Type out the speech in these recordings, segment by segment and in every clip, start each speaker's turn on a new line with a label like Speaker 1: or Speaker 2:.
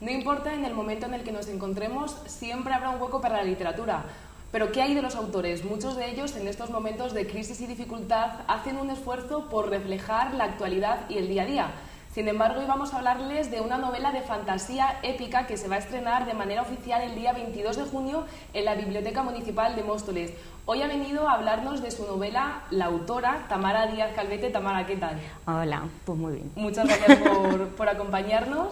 Speaker 1: No importa en el momento en el que nos encontremos, siempre habrá un hueco para la literatura. Pero ¿qué hay de los autores? Muchos de ellos, en estos momentos de crisis y dificultad, hacen un esfuerzo por reflejar la actualidad y el día a día. Sin embargo, hoy vamos a hablarles de una novela de fantasía épica que se va a estrenar de manera oficial el día 22 de junio en la Biblioteca Municipal de Móstoles. Hoy ha venido a hablarnos de su novela la autora Tamara Díaz Calvete. Tamara, ¿qué tal?
Speaker 2: Hola, pues muy bien.
Speaker 1: Muchas gracias por acompañarnos.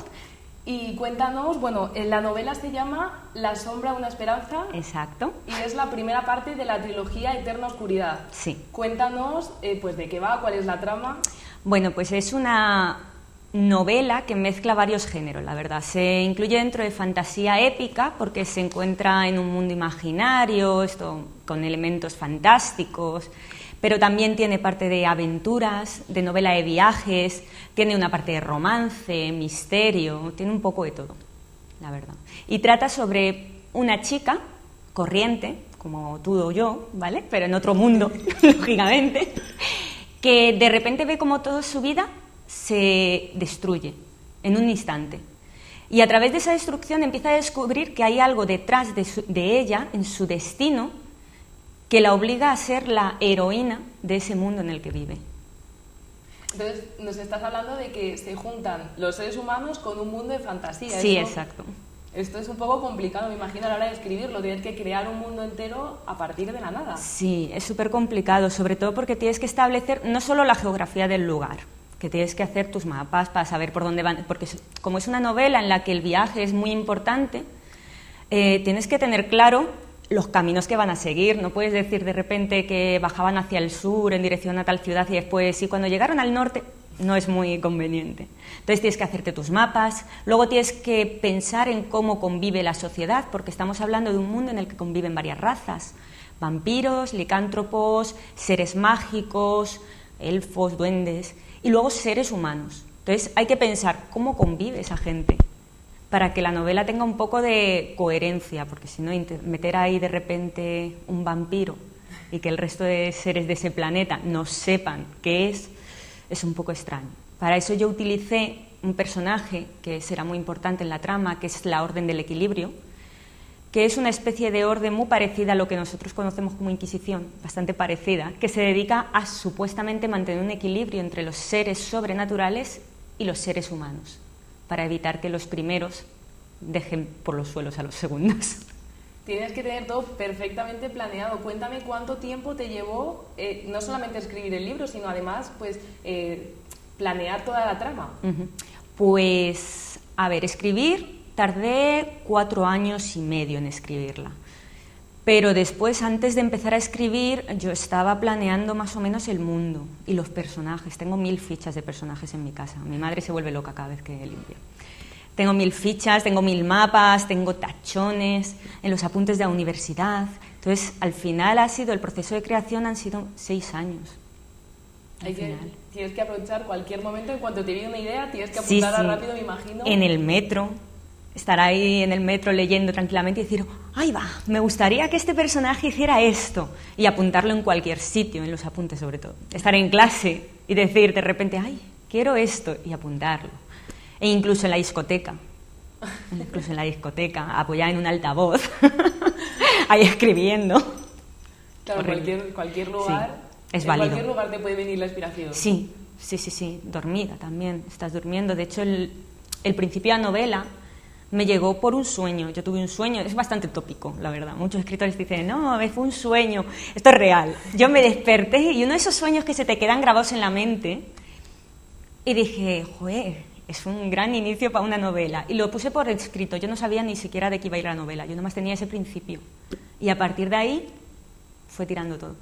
Speaker 1: Y cuéntanos, bueno, la novela se llama La sombra de una esperanza.
Speaker 2: Exacto.
Speaker 1: Y es la primera parte de la trilogía Eterna Oscuridad.
Speaker 2: Sí.
Speaker 1: Cuéntanos, pues, de qué va, cuál es la trama.
Speaker 2: Bueno, pues es una novela que mezcla varios géneros, la verdad. Se incluye dentro de fantasía épica porque se encuentra en un mundo imaginario, esto con elementos fantásticos, pero también tiene parte de aventuras, de novela de viajes, tiene una parte de romance, misterio, tiene un poco de todo, la verdad. Y trata sobre una chica corriente, como tú o yo, ¿vale? Pero en otro mundo, lógicamente, que de repente ve como toda su vida se destruye en un instante. Y a través de esa destrucción empieza a descubrir que hay algo detrás de ella, en su destino, que la obliga a ser la heroína de ese mundo en el que vive.
Speaker 1: Entonces, nos estás hablando de que se juntan los seres humanos con un mundo de fantasía.
Speaker 2: Sí, exacto.
Speaker 1: Esto es un poco complicado, me imagino, a la hora de escribirlo. Tienes que crear un mundo entero a partir de la nada.
Speaker 2: Sí, es súper complicado, sobre todo porque tienes que establecer no solo la geografía del lugar, que tienes que hacer tus mapas para saber por dónde van, porque como es una novela en la que el viaje es muy importante, tienes que tener claro los caminos que van a seguir. No puedes decir de repente que bajaban hacia el sur en dirección a tal ciudad y después, y cuando llegaron al norte, no es muy conveniente. Entonces tienes que hacerte tus mapas, luego tienes que pensar en cómo convive la sociedad, porque estamos hablando de un mundo en el que conviven varias razas, vampiros, licántropos, seres mágicos, elfos, duendes, y luego seres humanos. Entonces hay que pensar cómo convive esa gente para que la novela tenga un poco de coherencia, porque si no, meter ahí de repente un vampiro y que el resto de seres de ese planeta no sepan qué es un poco extraño. Para eso yo utilicé un personaje que será muy importante en la trama, que es la Orden del Equilibrio, que es una especie de orden muy parecida a lo que nosotros conocemos como Inquisición, bastante parecida, que se dedica a supuestamente mantener un equilibrio entre los seres sobrenaturales y los seres humanos, para evitar que los primeros dejen por los suelos a los segundos.
Speaker 1: Tienes que tener todo perfectamente planeado. Cuéntame cuánto tiempo te llevó no solamente escribir el libro, sino además pues planear toda la trama.
Speaker 2: Pues, a ver, escribir, tardé 4 años y medio en escribirla. Pero después, antes de empezar a escribir, yo estaba planeando más o menos el mundo y los personajes. Tengo 1000 fichas de personajes en mi casa. Mi madre se vuelve loca cada vez que limpia. Tengo 1000 fichas, tengo 1000 mapas, tengo tachones en los apuntes de la universidad. Entonces, al final el proceso de creación han sido 6 años.
Speaker 1: Tienes que aprovechar cualquier momento, en cuanto te viene una idea, tienes que apuntarla rápido, me imagino.
Speaker 2: En el metro, estar ahí en el metro leyendo tranquilamente y decir, ¡ay va! Me gustaría que este personaje hiciera esto. Y apuntarlo en cualquier sitio, en los apuntes sobre todo. Estar en clase y decir de repente, ¡ay! Quiero esto, y apuntarlo. E incluso en la discoteca. Apoyada en un altavoz, ahí escribiendo.
Speaker 1: Claro, cualquier lugar.
Speaker 2: Sí. Es válido.
Speaker 1: En cualquier lugar te puede venir la inspiración.
Speaker 2: Sí, dormida también, estás durmiendo. De hecho, el principio de la novela me llegó por un sueño. Yo tuve un sueño, es bastante tópico, la verdad. Muchos escritores dicen, no, fue un sueño. Esto es real. Yo me desperté y uno de esos sueños que se te quedan grabados en la mente, y dije, joder, es un gran inicio para una novela. Y lo puse por escrito, yo no sabía ni siquiera de qué iba a ir la novela, yo nomás tenía ese principio. Y a partir de ahí fue tirando todo.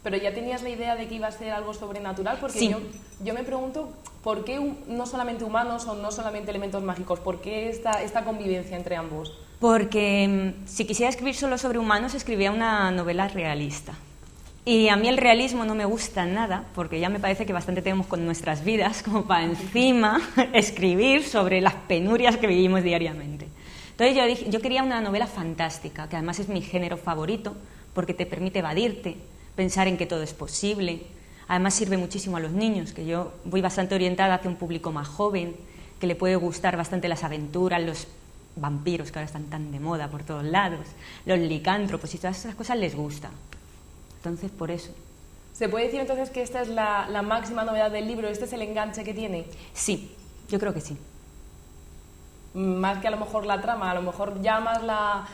Speaker 1: Pero ya tenías la idea de que iba a ser algo sobrenatural, porque
Speaker 2: sí.
Speaker 1: yo me pregunto por qué no solamente humanos o no solamente elementos mágicos, por qué esta convivencia entre ambos.
Speaker 2: Porque si quisiera escribir solo sobre humanos, escribía una novela realista. Y a mí el realismo no me gusta nada, porque ya me parece que bastante tenemos con nuestras vidas, como para encima escribir sobre las penurias que vivimos diariamente. Entonces yo quería una novela fantástica, que además es mi género favorito, porque te permite evadirte, pensar en que todo es posible. Además sirve muchísimo a los niños, que yo voy bastante orientada hacia un público más joven, que le puede gustar bastante las aventuras, los vampiros que ahora están tan de moda por todos lados, los licántropos y todas esas cosas les gusta. Entonces, por eso.
Speaker 1: ¿Se puede decir entonces que esta es la máxima novedad del libro? ¿Este es el enganche que tiene?
Speaker 2: Sí, yo creo que sí.
Speaker 1: Más que a lo mejor la trama, a lo mejor llamas la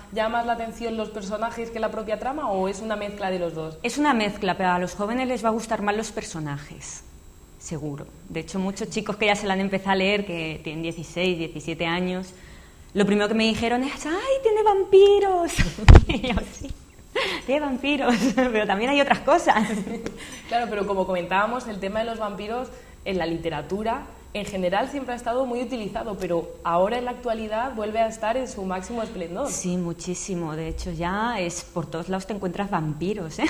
Speaker 1: atención los personajes que la propia trama, ¿o es una mezcla de los dos?
Speaker 2: Es una mezcla, pero a los jóvenes les va a gustar más los personajes, seguro. De hecho, muchos chicos que ya se la han empezado a leer, que tienen 16, 17 años, lo primero que me dijeron es: ¡ay, tiene vampiros! Y yo, sí, tiene vampiros, pero también hay otras cosas.
Speaker 1: Claro, pero como comentábamos, el tema de los vampiros en la literatura en general siempre ha estado muy utilizado, pero ahora en la actualidad vuelve a estar en su máximo esplendor.
Speaker 2: Sí, muchísimo. De hecho, ya es por todos lados te encuentras vampiros, ¿eh?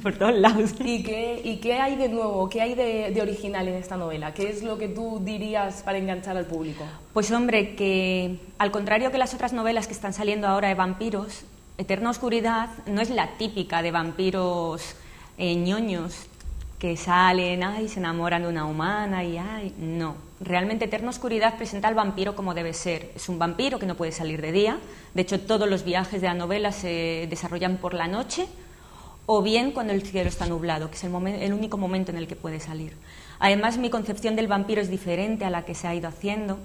Speaker 2: Por todos lados.
Speaker 1: ¿Y qué hay de nuevo? ¿Qué hay de original en esta novela? ¿Qué es lo que tú dirías para enganchar al público?
Speaker 2: Pues hombre, que al contrario que las otras novelas que están saliendo ahora de vampiros, Eterna Oscuridad no es la típica de vampiros ñoños que salen, ay, se enamoran de una humana y ay, no. Realmente Eterna Oscuridad presenta al vampiro como debe ser. Es un vampiro que no puede salir de día. De hecho, todos los viajes de la novela se desarrollan por la noche o bien cuando el cielo está nublado, que es el único momento en el que puede salir. Además, mi concepción del vampiro es diferente a la que se ha ido haciendo.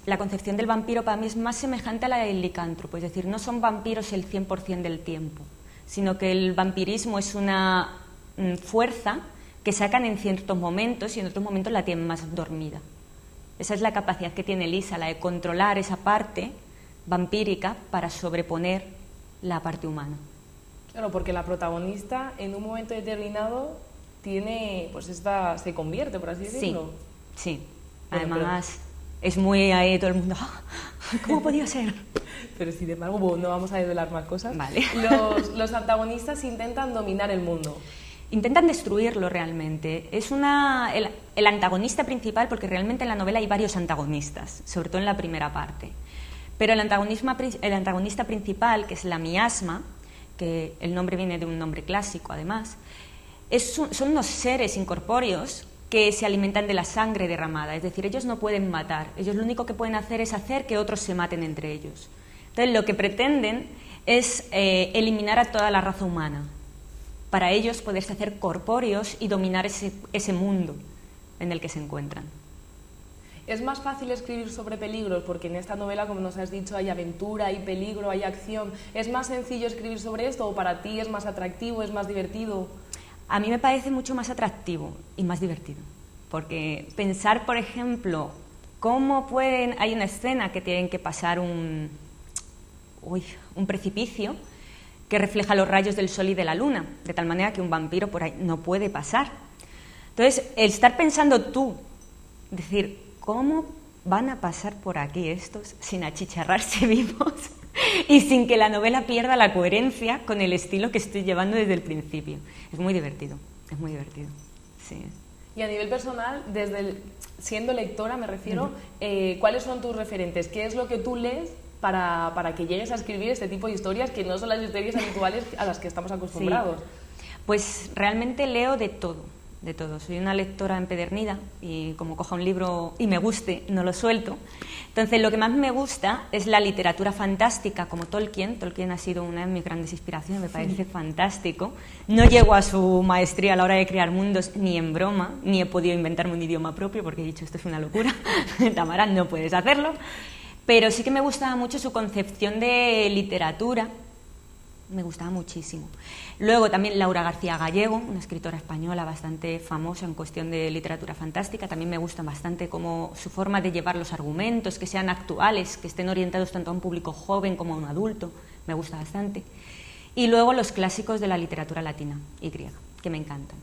Speaker 2: La concepción del vampiro para mí es más semejante a la del licántropo, es decir, no son vampiros el 100% del tiempo, sino que el vampirismo es una fuerza que sacan en ciertos momentos y en otros momentos la tienen más dormida. Esa es la capacidad que tiene Lisa, la de controlar esa parte vampírica para sobreponer la parte humana.
Speaker 1: Claro, porque la protagonista en un momento determinado tiene, pues se convierte, por así decirlo.
Speaker 2: Sí.
Speaker 1: Bueno,
Speaker 2: además es muy ahí todo el mundo, ¿cómo podía ser?
Speaker 1: Pero sin embargo, no vamos a desvelar más cosas.
Speaker 2: Vale.
Speaker 1: Los antagonistas intentan dominar el mundo.
Speaker 2: Intentan destruirlo realmente. Es el antagonista principal, porque realmente en la novela hay varios antagonistas, sobre todo en la primera parte. Pero el antagonista principal, que es la miasma, que el nombre viene de un nombre clásico además, son unos seres incorpóreos que se alimentan de la sangre derramada. Es decir, ellos no pueden matar. Ellos lo único que pueden hacer es hacer que otros se maten entre ellos. Entonces, lo que pretenden es eliminar a toda la raza humana, para ellos poderse hacer corpóreos y dominar ese mundo en el que se encuentran.
Speaker 1: ¿Es más fácil escribir sobre peligros? Porque en esta novela, como nos has dicho, hay aventura, hay peligro, hay acción. ¿Es más sencillo escribir sobre esto o para ti es más atractivo, es más divertido?
Speaker 2: A mí me parece mucho más atractivo y más divertido. Porque pensar, por ejemplo, hay una escena que tienen que pasar un precipicio que refleja los rayos del sol y de la luna, de tal manera que un vampiro por ahí no puede pasar. Entonces, el estar pensando tú, decir, ¿cómo van a pasar por aquí estos sin achicharrarse vivos y sin que la novela pierda la coherencia con el estilo que estoy llevando desde el principio? Es muy divertido, sí.
Speaker 1: Y a nivel personal, siendo lectora me refiero, ¿cuáles son tus referentes? ¿Qué es lo que tú lees para que llegues a escribir este tipo de historias que no son las historias habituales a las que estamos acostumbrados?
Speaker 2: Sí. Pues realmente leo de todo. Soy una lectora empedernida y como coja un libro y me guste, no lo suelto. Entonces, lo que más me gusta es la literatura fantástica, como Tolkien. Tolkien ha sido una de mis grandes inspiraciones, me parece fantástico. No llego a su maestría a la hora de crear mundos ni en broma, ni he podido inventarme un idioma propio porque he dicho, esto es una locura. Tamara, no puedes hacerlo. Pero sí que me gustaba mucho su concepción de literatura, me gustaba muchísimo. Luego también Laura García Gallego, una escritora española bastante famosa en cuestión de literatura fantástica, también me gusta bastante como su forma de llevar los argumentos, que sean actuales, que estén orientados tanto a un público joven como a un adulto, me gusta bastante. Y luego los clásicos de la literatura latina y griega, que me encantan.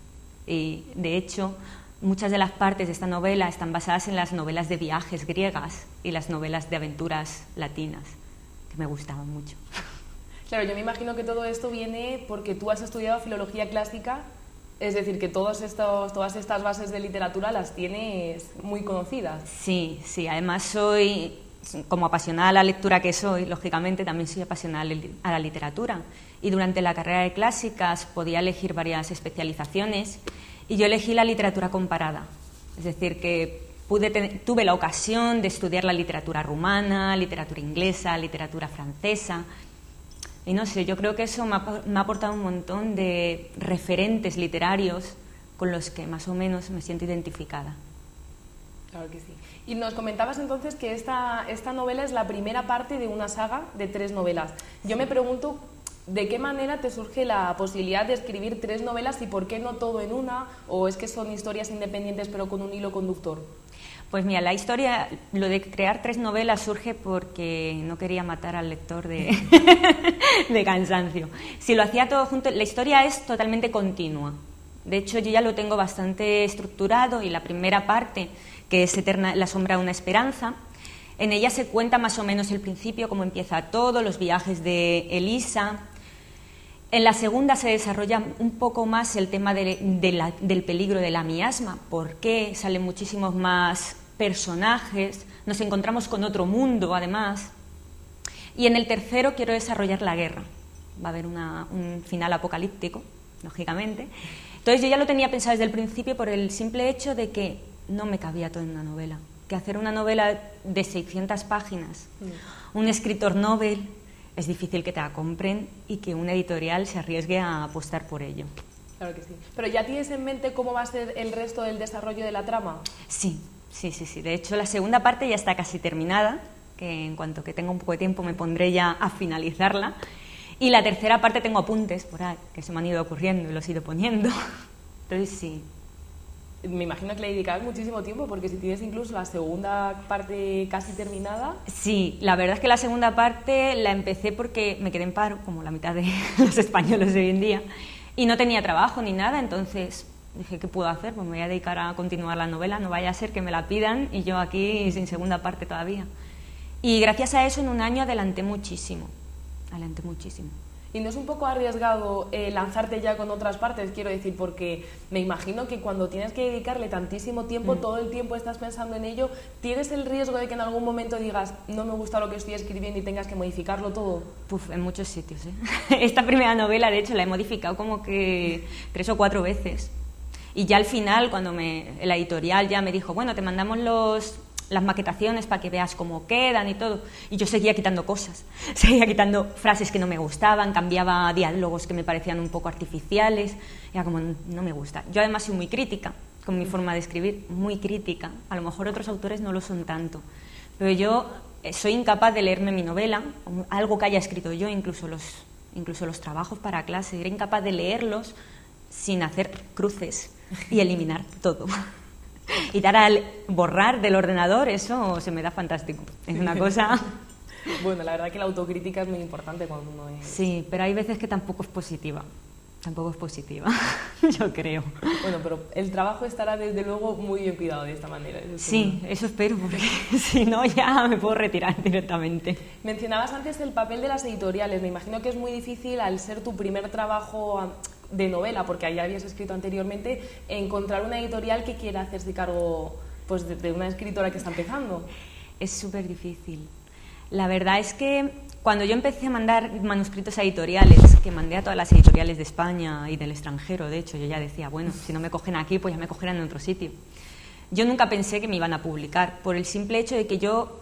Speaker 2: Y de hecho, muchas de las partes de esta novela están basadas en las novelas de viajes griegas y las novelas de aventuras latinas, que me gustaban mucho.
Speaker 1: Claro, yo me imagino que todo esto viene porque tú has estudiado filología clásica, es decir, que todas estas bases de literatura las tienes muy conocidas.
Speaker 2: Sí, además soy, como apasionada a la lectura que soy, lógicamente también soy apasionada a la literatura. Y durante la carrera de clásicas podía elegir varias especializaciones y yo elegí la literatura comparada. Es decir, que tuve la ocasión de estudiar la literatura rumana, literatura inglesa, literatura francesa. Y no sé, yo creo que eso me ha aportado un montón de referentes literarios con los que más o menos me siento identificada.
Speaker 1: Claro que sí. Y nos comentabas entonces que esta novela es la primera parte de una saga de 3 novelas. Yo me pregunto, ¿de qué manera te surge la posibilidad de escribir 3 novelas y por qué no todo en una? ¿O es que son historias independientes pero con un hilo conductor?
Speaker 2: Pues mira, la historia, lo de crear 3 novelas surge porque no quería matar al lector de, de cansancio. Si lo hacía todo junto, la historia es totalmente continua. De hecho, yo ya lo tengo bastante estructurado y la primera parte, que es Eterna, La sombra de una esperanza, en ella se cuenta más o menos el principio, cómo empieza todo, los viajes de Elisa. En la segunda se desarrolla un poco más el tema del peligro de la miasma, por qué salen muchísimos más personajes, nos encontramos con otro mundo además. Y en el tercero quiero desarrollar la guerra. Va a haber un final apocalíptico, lógicamente. Entonces yo ya lo tenía pensado desde el principio por el simple hecho de que no me cabía todo en una novela. Que hacer una novela de 600 páginas, un escritor novel, es difícil que te la compren y que una editorial se arriesgue a apostar por ello.
Speaker 1: Claro que sí. ¿Pero ya tienes en mente cómo va a ser el resto del desarrollo de la trama?
Speaker 2: Sí. De hecho, la segunda parte ya está casi terminada, que en cuanto que tenga un poco de tiempo me pondré ya a finalizarla. Y la tercera parte tengo apuntes por ahí, que se me han ido ocurriendo y los he ido poniendo. Entonces, sí.
Speaker 1: Me imagino que le dedicabas muchísimo tiempo, porque si tienes incluso la segunda parte casi terminada...
Speaker 2: Sí, la verdad es que la segunda parte la empecé porque me quedé en paro, como la mitad de los españoles de hoy en día, y no tenía trabajo ni nada, entonces dije, ¿qué puedo hacer? Pues me voy a dedicar a continuar la novela, no vaya a ser que me la pidan y yo aquí sin segunda parte todavía. Y gracias a eso en un año adelanté muchísimo.
Speaker 1: ¿Y no es un poco arriesgado lanzarte ya con otras partes? Quiero decir, porque me imagino que cuando tienes que dedicarle tantísimo tiempo, todo el tiempo estás pensando en ello, ¿tienes el riesgo de que en algún momento digas, no me gusta lo que estoy escribiendo y tengas que modificarlo todo?
Speaker 2: En muchos sitios, ¿eh? Esta primera novela, de hecho, la he modificado como que 3 o 4 veces. Y ya al final, cuando la editorial ya me dijo, bueno, te mandamos las maquetaciones para que veas cómo quedan y todo, y yo seguía quitando cosas, seguía quitando frases que no me gustaban, cambiaba diálogos que me parecían un poco artificiales, era como, no me gusta. Yo además soy muy crítica con mi forma de escribir, muy crítica, a lo mejor otros autores no lo son tanto, pero yo soy incapaz de leerme mi novela, algo que haya escrito yo, incluso los trabajos para clase, era incapaz de leerlos sin hacer cruces y eliminar todo. Y dar al borrar del ordenador, eso se me da fantástico. Es una cosa...
Speaker 1: Bueno, la verdad que la autocrítica es muy importante cuando uno es...
Speaker 2: Sí, pero hay veces que tampoco es positiva. Yo creo.
Speaker 1: Bueno, pero el trabajo estará desde luego muy bien cuidado de esta manera.
Speaker 2: Sí, eso espero, porque si no ya me puedo retirar directamente.
Speaker 1: Mencionabas antes el papel de las editoriales. Me imagino que es muy difícil, al ser tu primer trabajo de novela, porque ahí habías escrito anteriormente, encontrar una editorial que quiera hacerse cargo pues, de una escritora que está empezando.
Speaker 2: Es súper difícil. La verdad es que cuando yo empecé a mandar manuscritos a editoriales, que mandé a todas las editoriales de España y del extranjero, de hecho, yo ya decía, bueno, si no me cogen aquí, pues ya me cogerán en otro sitio. Yo nunca pensé que me iban a publicar, por el simple hecho de que yo